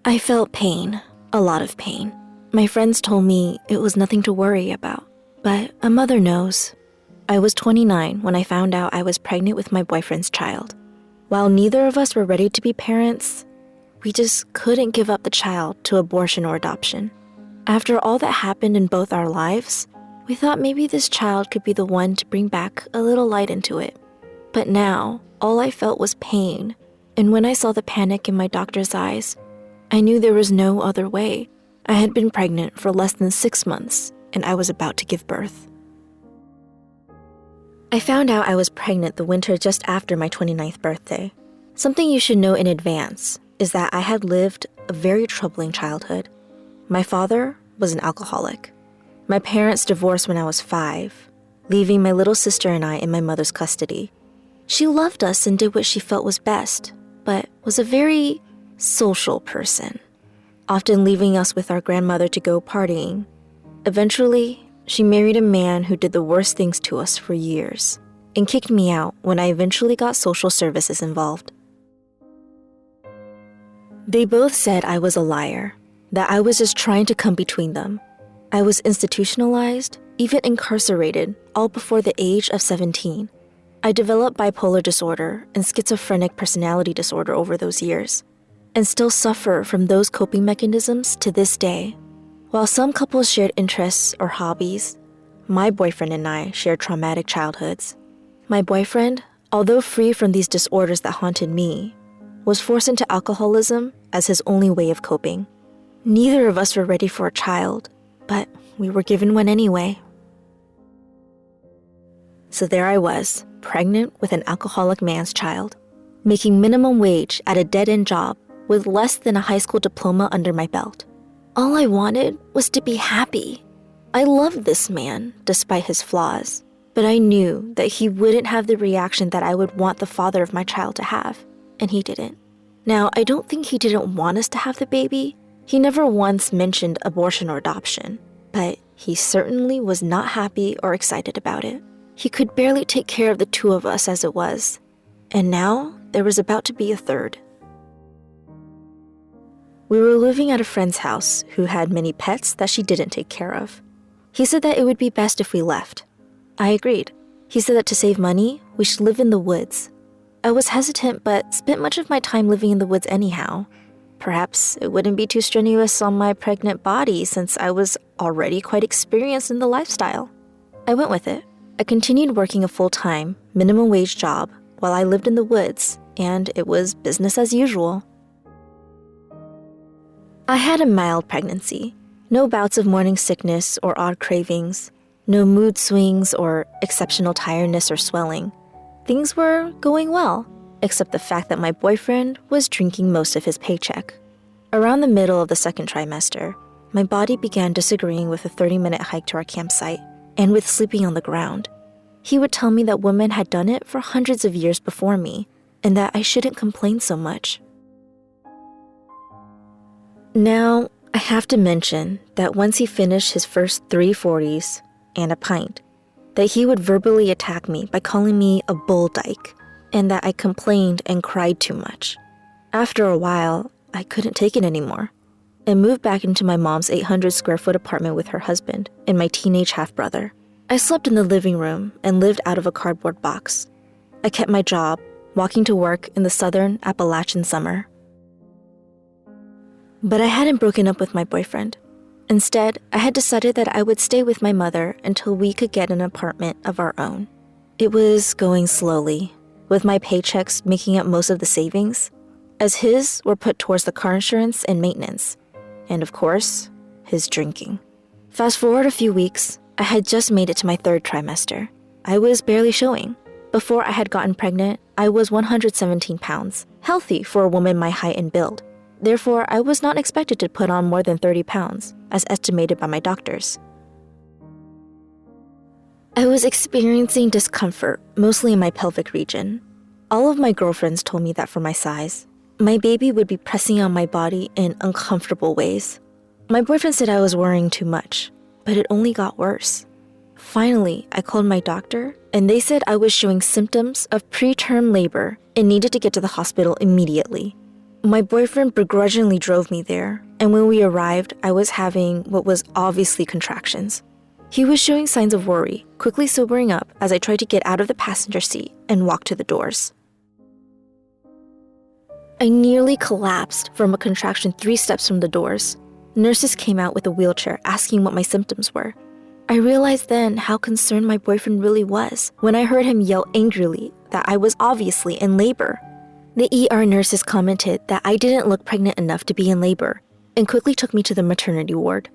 I felt pain, a lot of pain. My friends told me it was nothing to worry about, but a mother knows. I was 29 when I found out I was pregnant with my boyfriend's child. While neither of us were ready to be parents, we just couldn't give up the child to abortion or adoption. After all that happened in both our lives, we thought maybe this child could be the one to bring back a little light into it. But now, all I felt was pain, and when I saw the panic in my doctor's eyes, I knew there was no other way. I had been pregnant for less than 6 months, and I was about to give birth. I found out I was pregnant the winter just after my 29th birthday. Something you should know in advance is that I had lived a very troubling childhood. My father was an alcoholic. My parents divorced when I was 5, leaving my little sister and I in my mother's custody. She loved us and did what she felt was best, but was a very social person, often leaving us with our grandmother to go partying. Eventually, she married a man who did the worst things to us for years and kicked me out when I eventually got social services involved. They both said I was a liar, that I was just trying to come between them. I was institutionalized, even incarcerated, all before the age of 17. I developed bipolar disorder and schizophrenic personality disorder over those years, and still suffer from those coping mechanisms to this day. While some couples shared interests or hobbies, my boyfriend and I shared traumatic childhoods. My boyfriend, although free from these disorders that haunted me, was forced into alcoholism as his only way of coping. Neither of us were ready for a child, but we were given one anyway. So there I was, pregnant with an alcoholic man's child, making minimum wage at a dead-end job with less than a high school diploma under my belt. All I wanted was to be happy. I loved this man, despite his flaws, but I knew that he wouldn't have the reaction that I would want the father of my child to have, and he didn't. Now, I don't think he didn't want us to have the baby. He never once mentioned abortion or adoption, but he certainly was not happy or excited about it. He could barely take care of the two of us as it was, and now there was about to be a third. We were living at a friend's house who had many pets that she didn't take care of. He said that it would be best if we left. I agreed. He said that to save money, we should live in the woods. I was hesitant but spent much of my time living in the woods anyhow. Perhaps it wouldn't be too strenuous on my pregnant body since I was already quite experienced in the lifestyle. I went with it. I continued working a full-time, minimum wage job while I lived in the woods, and it was business as usual. I had a mild pregnancy, no bouts of morning sickness or odd cravings, no mood swings or exceptional tiredness or swelling. Things were going well, except the fact that my boyfriend was drinking most of his paycheck. Around the middle of the second trimester, my body began disagreeing with a 30-minute hike to our campsite and with sleeping on the ground. He would tell me that women had done it for hundreds of years before me and that I shouldn't complain so much. Now, I have to mention that once he finished his first 3 40s and a pint, that he would verbally attack me by calling me a bull dyke, and that I complained and cried too much. After a while, I couldn't take it anymore and moved back into my mom's 800-square-foot apartment with her husband and my teenage half-brother. I slept in the living room and lived out of a cardboard box. I kept my job, walking to work in the southern Appalachian summer. But I hadn't broken up with my boyfriend. Instead, I had decided that I would stay with my mother until we could get an apartment of our own. It was going slowly, with my paychecks making up most of the savings, as his were put towards the car insurance and maintenance, and of course, his drinking. Fast forward a few weeks, I had just made it to my 3rd trimester. I was barely showing. Before I had gotten pregnant, I was 117 pounds, healthy for a woman my height and build. Therefore, I was not expected to put on more than 30 pounds, as estimated by my doctors. I was experiencing discomfort, mostly in my pelvic region. All of my girlfriends told me that for my size, my baby would be pressing on my body in uncomfortable ways. My boyfriend said I was worrying too much, but it only got worse. Finally, I called my doctor, and they said I was showing symptoms of preterm labor and needed to get to the hospital immediately. My boyfriend begrudgingly drove me there, and when we arrived, I was having what was obviously contractions. He was showing signs of worry, quickly sobering up as I tried to get out of the passenger seat and walk to the doors. I nearly collapsed from a contraction 3 steps from the doors. Nurses came out with a wheelchair asking what my symptoms were. I realized then how concerned my boyfriend really was when I heard him yell angrily that I was obviously in labor. The ER nurses commented that I didn't look pregnant enough to be in labor and quickly took me to the maternity ward.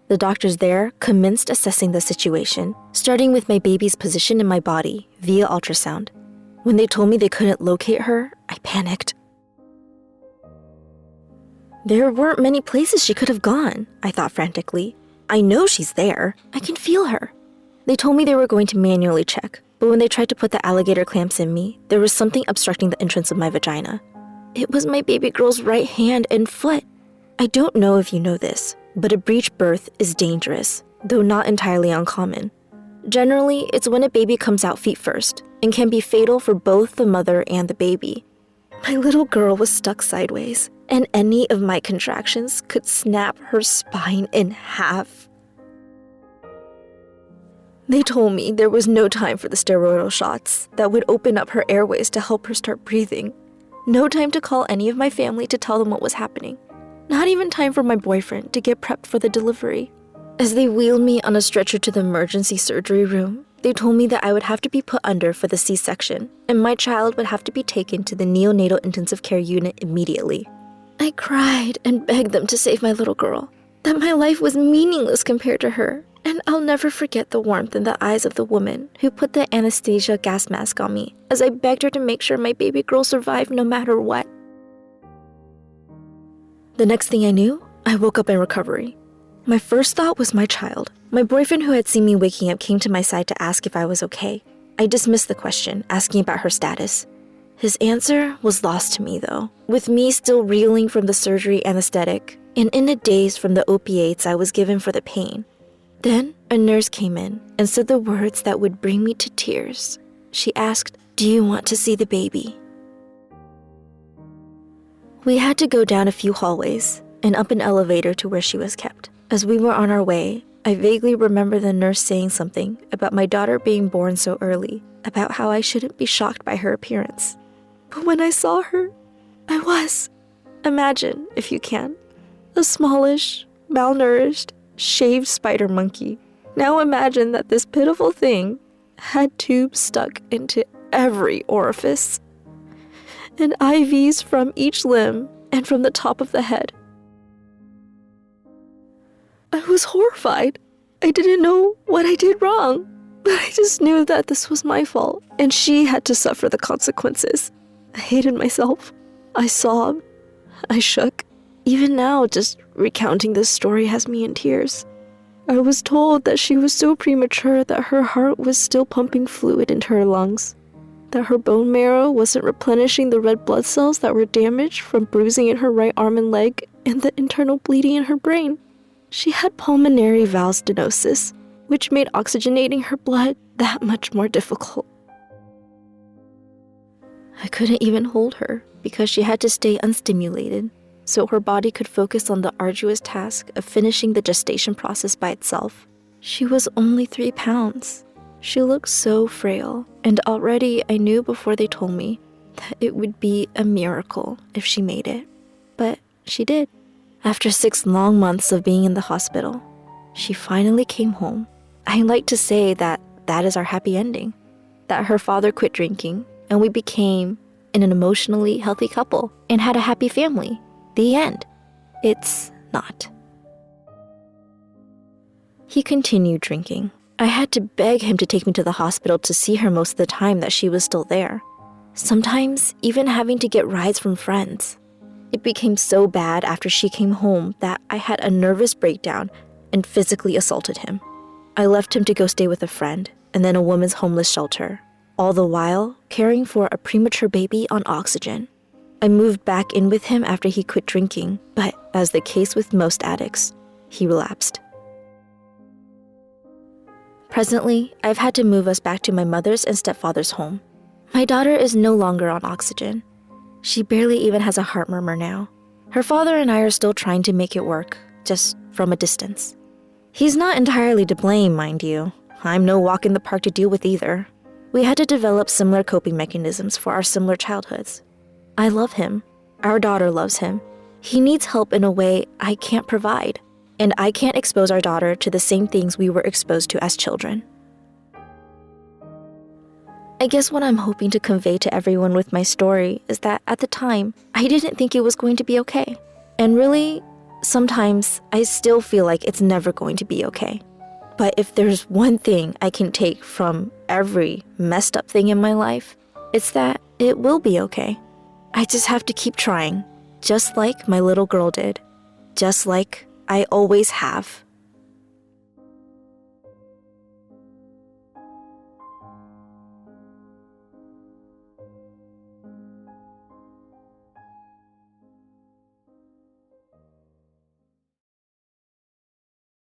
The doctors there commenced assessing the situation, starting with my baby's position in my body via ultrasound. When they told me they couldn't locate her, I panicked. There weren't many places she could have gone, I thought frantically. I know she's there. I can feel her. They told me they were going to manually check, but when they tried to put the alligator clamps in me, there was something obstructing the entrance of my vagina. It was my baby girl's right hand and foot. I don't know if you know this, but a breech birth is dangerous, though not entirely uncommon. Generally, it's when a baby comes out feet first and can be fatal for both the mother and the baby. My little girl was stuck sideways, and any of my contractions could snap her spine in half. They told me there was no time for the steroidal shots that would open up her airways to help her start breathing. No time to call any of my family to tell them what was happening. Not even time for my boyfriend to get prepped for the delivery. As they wheeled me on a stretcher to the emergency surgery room, they told me that I would have to be put under for the C-section, and my child would have to be taken to the neonatal intensive care unit immediately. I cried and begged them to save my little girl, that my life was meaningless compared to her, and I'll never forget the warmth in the eyes of the woman who put the anesthesia gas mask on me as I begged her to make sure my baby girl survived no matter what. The next thing I knew, I woke up in recovery. My first thought was my child. My boyfriend who had seen me waking up came to my side to ask if I was okay. I dismissed the question, asking about her status. His answer was lost to me though, with me still reeling from the surgery anesthetic and in a daze from the opiates I was given for the pain. Then a nurse came in and said the words that would bring me to tears. She asked, "Do you want to see the baby?" We had to go down a few hallways and up an elevator to where she was kept. As we were on our way, I vaguely remember the nurse saying something about my daughter being born so early, about how I shouldn't be shocked by her appearance. But when I saw her, I was. Imagine, if you can, a smallish, malnourished, shaved spider monkey. Now imagine that this pitiful thing had tubes stuck into every orifice, and IVs from each limb and from the top of the head. I was horrified. I didn't know what I did wrong, but I just knew that this was my fault, and she had to suffer the consequences. I hated myself. I sobbed. I shook. Even now, just recounting this story has me in tears. I was told that she was so premature that her heart was still pumping fluid into her lungs, that her bone marrow wasn't replenishing the red blood cells that were damaged from bruising in her right arm and leg, and the internal bleeding in her brain. She had pulmonary valve stenosis, which made oxygenating her blood that much more difficult. I couldn't even hold her because she had to stay unstimulated, so her body could focus on the arduous task of finishing the gestation process by itself. She was only 3 pounds. She looked so frail, and already I knew before they told me that it would be a miracle if she made it. But she did. After 6 long months of being in the hospital, she finally came home. I like to say that that is our happy ending, that her father quit drinking, and we became an emotionally healthy couple and had a happy family. The end. It's not. He continued drinking. I had to beg him to take me to the hospital to see her most of the time that she was still there. Sometimes even having to get rides from friends. It became so bad after she came home that I had a nervous breakdown and physically assaulted him. I left him to go stay with a friend and then a woman's homeless shelter, all the while caring for a premature baby on oxygen. I moved back in with him after he quit drinking, but as the case with most addicts, he relapsed. Presently, I've had to move us back to my mother's and stepfather's home. My daughter is no longer on oxygen. She barely even has a heart murmur now. Her father and I are still trying to make it work, just from a distance. He's not entirely to blame, mind you. I'm no walk in the park to deal with either. We had to develop similar coping mechanisms for our similar childhoods. I love him. Our daughter loves him. He needs help in a way I can't provide, and I can't expose our daughter to the same things we were exposed to as children. I guess what I'm hoping to convey to everyone with my story is that at the time, I didn't think it was going to be okay. And really, sometimes I still feel like it's never going to be okay. But if there's one thing I can take from every messed up thing in my life, it's that it will be okay. I just have to keep trying, just like my little girl did, just like I always have.